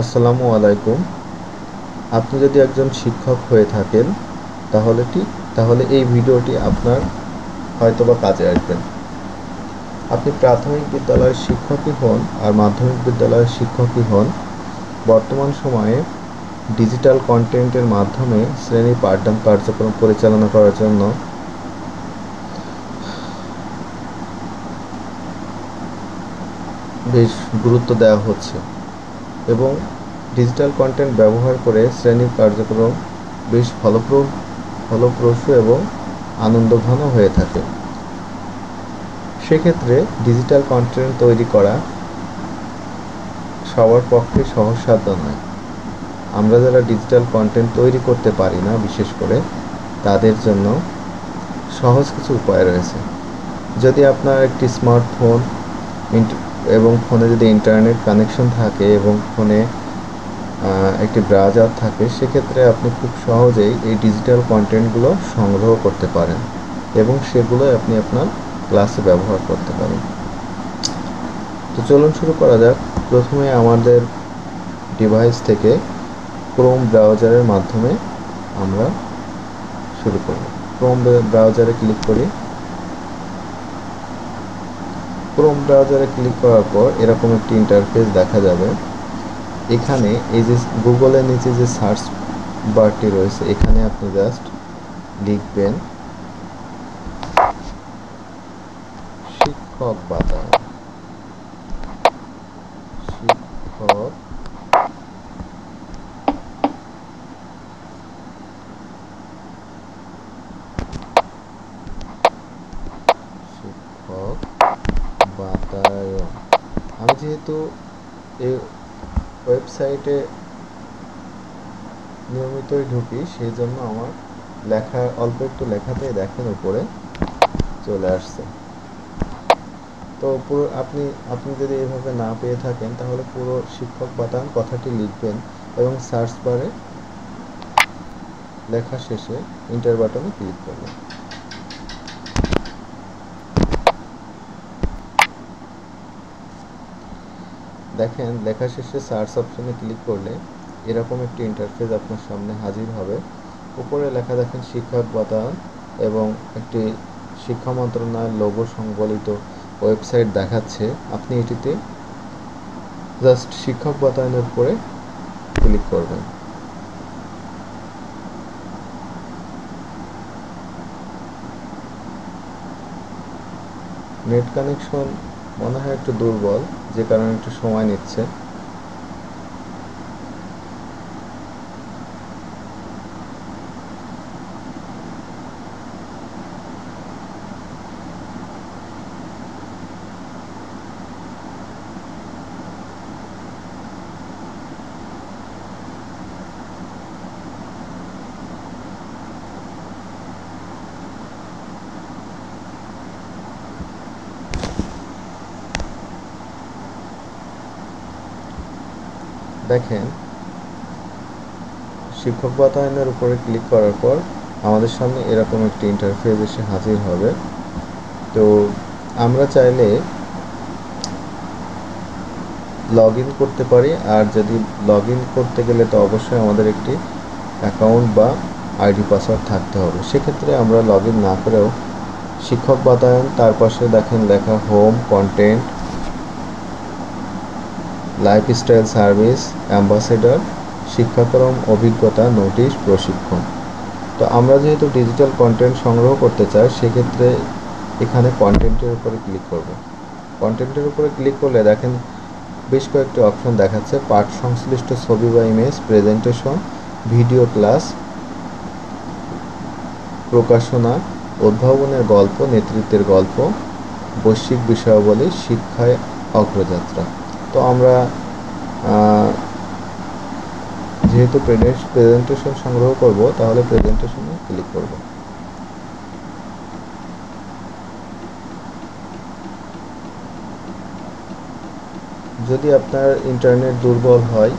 আসসালামু আলাইকুম। আপনি যদি একজন শিক্ষক হয়ে থাকেন তাহলে এই ভিডিওটি আপনার হয়তোবা কাজে আসবে। আপনি প্রাথমিক বিদ্যালয়ের শিক্ষকই হন আর মাধ্যমিক বিদ্যালয়ের শিক্ষকই হন, বর্তমান সময়ে ডিজিটাল কন্টেন্টের মাধ্যমে শ্রেণী পাঠদান কার্যক্রম পরিচালনা করার জন্য বেশ গুরুত্ব দেওয়া হচ্ছে এবং ডিজিটাল কন্টেন্ট ব্যবহার করে শ্রেণীর কার্যক্রম বেশ ফলপ্রসূ এবং আনন্দঘন হয়ে থাকে। সেক্ষেত্রে ডিজিটাল কন্টেন্ট তৈরি করা সবার পক্ষে সহজসাধ্য নয়। আমরা যারা ডিজিটাল কন্টেন্ট তৈরি করতে পারি না, বিশেষ করে তাদের জন্য সহজ কিছু উপায় রয়েছে। যদি আপনার একটি স্মার্টফোন এবং ফোনে যদি ইন্টারনেট কানেকশন থাকে এবং ফোনে একটি ব্রাউজার থাকে, সেক্ষেত্রে আপনি খুব সহজেই এই ডিজিটাল কন্টেন্টগুলো সংগ্রহ করতে পারেন এবং সেগুলো আপনি আপনার ক্লাসে ব্যবহার করতে পারেন। তো চলুন শুরু করা যাক। প্রথমে আমাদের ডিভাইস থেকে ক্রোম ব্রাউজারের মাধ্যমে আমরা শুরু করব। ক্রোম ব্রাউজারে ক্লিক করি। ক্রোম ব্রাউজারে ক্লিক করার পর এরকম একটি ইন্টারফেস দেখা যাবে। এখানে এই যে গুগলের নিচে যে সার্চ বারটি রয়েছে, এখানে আপনি জাস্ট লিখবেন শিক্ষক বাতায়ন। শিক্ষক বাতায়ন। আমি যেহেতু এই ওয়েবসাইটে নিয়মিতই ঢুকি, সেই জন্য আমার লেখা অল্প একটু লেখাতেই দেখেন উপরে চলে আসছে। তো পুরো আপনি যদি এভাবে না পেয়ে থাকেন, তাহলে পুরো শিক্ষক বাতায়ন কথাটি লিখবেন এবং সার্চ বারে লেখা শেষে এন্টার বাটনে ক্লিক করবেন। দেখেন, লেখা শেষে সার্চ অপশনে ক্লিক করলে এরকম একটি ইন্টারফেস আপনার সামনে হাজির হবে। উপরে লেখা দেখেন শিক্ষক বাতায়ন এবং একটি শিক্ষা মন্ত্রণালয়ের লোগো সংবলিত ওয়েবসাইট দেখাচ্ছে। আপনি এটিতে জাস্ট শিক্ষক বাতায়নের উপরে ক্লিক করবেন। নেট কানেকশন মনে হয় একটু দুর্বল, যে কারণে একটু সময় নিচ্ছে। দেখেন, শিক্ষক বাতায়নের উপরে ক্লিক করার পর আমাদের সামনে এরকম একটি ইন্টারফেস এসে হাজির হবে। তো আমরা চাইলে লগ ইন করতে পারি, আর যদি লগ ইন করতে গেলে তো অবশ্যই আমাদের একটি অ্যাকাউন্ট বা আইডি পাসওয়ার্ড থাকতে হবে। সেক্ষেত্রে আমরা লগ ইন না করেও শিক্ষক বাতায়ন, তার পাশে দেখেন লেখা home, content, lifestyle service, ambassador, শিক্ষাক্রম, অভিজ্ঞতা, নোটিশ, প্রশিক্ষণ। তো আমরা যেহেতু ডিজিটাল কন্টেন্ট সংগ্রহ করতে চাই, সেক্ষেত্রে এখানে কন্টেন্টের উপরে ক্লিক করব। কন্টেন্টের উপরে ক্লিক করলে দেখেন বেশ কয়েকটি অপশন দেখাচ্ছে: পাঠ সংশ্লিষ্ট ছবি বা ইমেজ, প্রেজেন্টেশন, ভিডিও ক্লাস, প্রকাশনা, উদ্ভাবনের গল্প, নেতৃত্বের গল্প, বৈশ্বিক বিষয়াবলী, শিক্ষায় অগ্রযাত্রা। তো আমরা যেহেতু প্রেজেন্টেশন সংগ্রহ করব, তাহলে প্রেজেন্টেশনে ক্লিক করব। যদি আপনার ইন্টারনেট দুর্বল হয়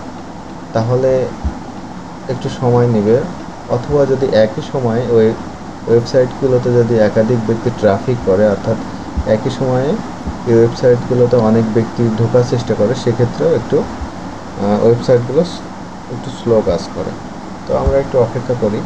তাহলে একটু সময় নেবে, অথবা যদি একই সময়ে ওই ওয়েবসাইটগুলোতে যদি একাধিক ব্যক্তি ট্রাফিক করে, অর্থাৎ একই সময়ে এই ওয়েবসাইটগুলোতে অনেক ব্যক্তি ঢোকার চেষ্টা করে, সেক্ষেত্রেও একটু ওয়েবসাইটগুলো একটু স্লো কাজ করে। তো আমরা একটু অপেক্ষা করি।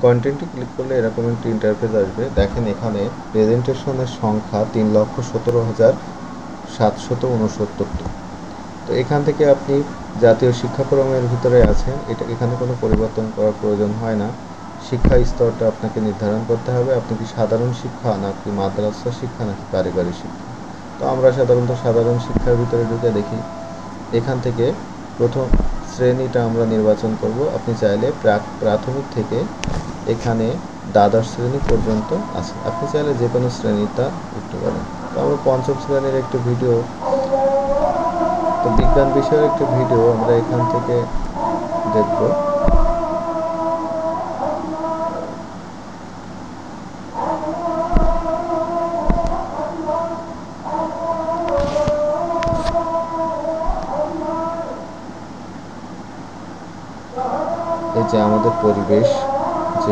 কন্টেন্টে ক্লিক করলে এরকম একটি ইন্টারফেস আসবে। দেখেন এখানে প্রেজেন্টেশনের সংখ্যা 3,17,769টি। তো এখান থেকে আপনি জাতীয় শিক্ষাক্রমের ভিতরে আছেন, এখানে কোনো পরিবর্তন করার প্রয়োজন হয় না। শিক্ষা স্তরটা আপনাকে নির্ধারণ করতে হবে, আপনি কি সাধারণ শিক্ষা নাকি মাদ্রাসা শিক্ষা নাকি পারিবারিক শিক্ষা। তো আমরা সাধারণত সাধারণ শিক্ষার ভিতরে ঢুকে দেখি, এখান থেকে প্রথম শ্রেণীটা আমরা নির্বাচন করব। আপনি চাইলে প্রাথমিক থেকে এখানে দ্বাদশ শ্রেণী পর্যন্ত আছে, আপনি চাইলে যে কোনো শ্রেণীটা উঠতে পারেন। তো আমরা পঞ্চম শ্রেণীর একটি ভিডিও, তো বিজ্ঞান বিষয়ের একটি ভিডিও আমরা এখান থেকে দেখব। এই যে আমাদের পরিবেশ যে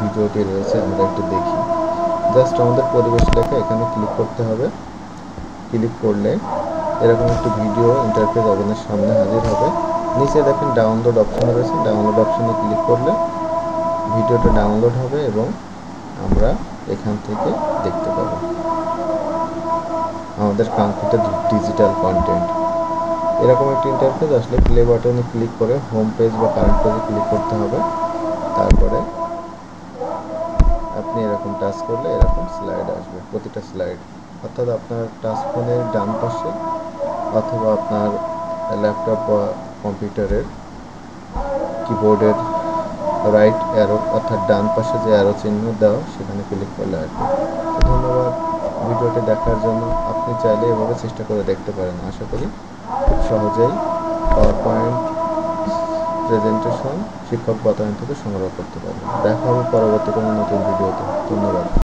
ভিডিওটি রয়েছে আমরা একটু দেখি। জাস্ট আমাদের পরিবেশ লেখা এখানে ক্লিক করতে হবে। ক্লিক করলে এরকম একটি ভিডিও ইন্টারফেস আপনাদের সামনে হাজির হবে। নিচে দেখেন ডাউনলোড অপশন রয়েছে, ডাউনলোড অপশনে ক্লিক করলে ভিডিওটা ডাউনলোড হবে এবং আমরা এখান থেকে দেখতে পাবো আমাদের কাঙ্ক্ষিত ডিজিটাল কন্টেন্ট। এরকম একটি ইন্টারফেস আসলে প্লে বাটনে ক্লিক করে হোম পেজ বা কারেন্ট পেজে ক্লিক করতে হবে। তারপরে আপনি এরকম টাচ করলে এরকম স্লাইড আসবে, প্রতিটা স্লাইড, অর্থাৎ আপনার টাচ ফোনের ডান পাশে অথবা আপনার ল্যাপটপ বা কম্পিউটারের কিবোর্ডের রাইট অ্যারো অর্থাৎ ডান পাশে যে অ্যারো চিহ্ন দেওয়া সেখানে ক্লিক করলে আসবে। ধন্যবাদ ভিডিওটি দেখার জন্য। আপনি চাইলে এভাবে চেষ্টা করে দেখতে পারেন। আশা করি খুব সহজেই পাওয়ার পয়েন্ট প্রেজেন্টেশন শিক্ষক বাতায়ন থেকে সংগ্রহ করতে পারবেন। দেখা হবে পরবর্তী কোনো নতুন ভিডিওতে। ধন্যবাদ।